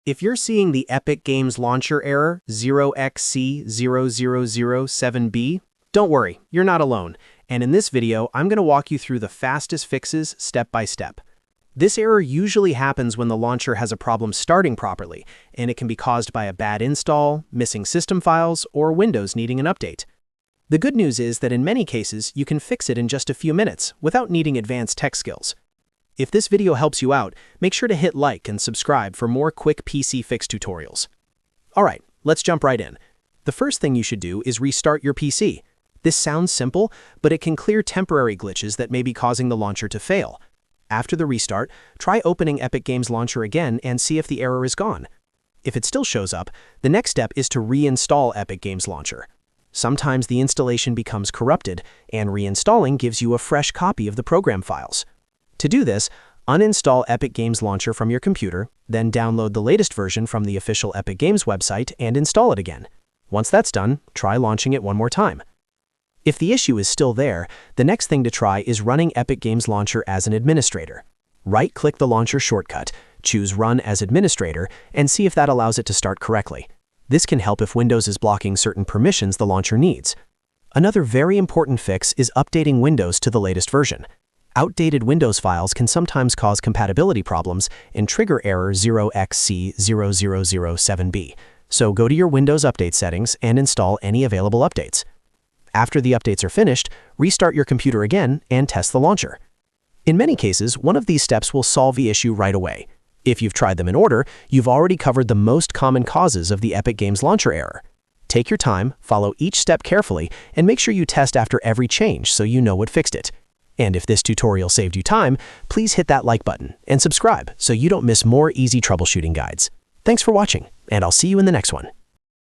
If you're seeing the Epic Games Launcher error 0xc00007b, don't worry, you're not alone. And in this video, I'm going to walk you through the fastest fixes step by step. This error usually happens when the launcher has a problem starting properly, and it can be caused by a bad install, missing system files, or Windows needing an update. The good news is that in many cases, you can fix it in just a few minutes without needing advanced tech skills. If this video helps you out, make sure to hit like and subscribe for more quick PC fix tutorials. Alright, let's jump right in. The first thing you should do is restart your PC. This sounds simple, but it can clear temporary glitches that may be causing the launcher to fail. After the restart, try opening Epic Games Launcher again and see if the error is gone. If it still shows up, the next step is to reinstall Epic Games Launcher. Sometimes the installation becomes corrupted, and reinstalling gives you a fresh copy of the program files. To do this, uninstall Epic Games Launcher from your computer, then download the latest version from the official Epic Games website and install it again. Once that's done, try launching it one more time. If the issue is still there, the next thing to try is running Epic Games Launcher as an administrator. Right-click the launcher shortcut, choose Run as Administrator, and see if that allows it to start correctly. This can help if Windows is blocking certain permissions the launcher needs. Another very important fix is updating Windows to the latest version. Outdated Windows files can sometimes cause compatibility problems and trigger error 0xc00007b. So go to your Windows Update settings and install any available updates. After the updates are finished, restart your computer again and test the launcher. In many cases, one of these steps will solve the issue right away. If you've tried them in order, you've already covered the most common causes of the Epic Games Launcher error. Take your time, follow each step carefully, and make sure you test after every change so you know what fixed it. And if this tutorial saved you time, please hit that like button and subscribe so you don't miss more easy troubleshooting guides. Thanks for watching, and I'll see you in the next one.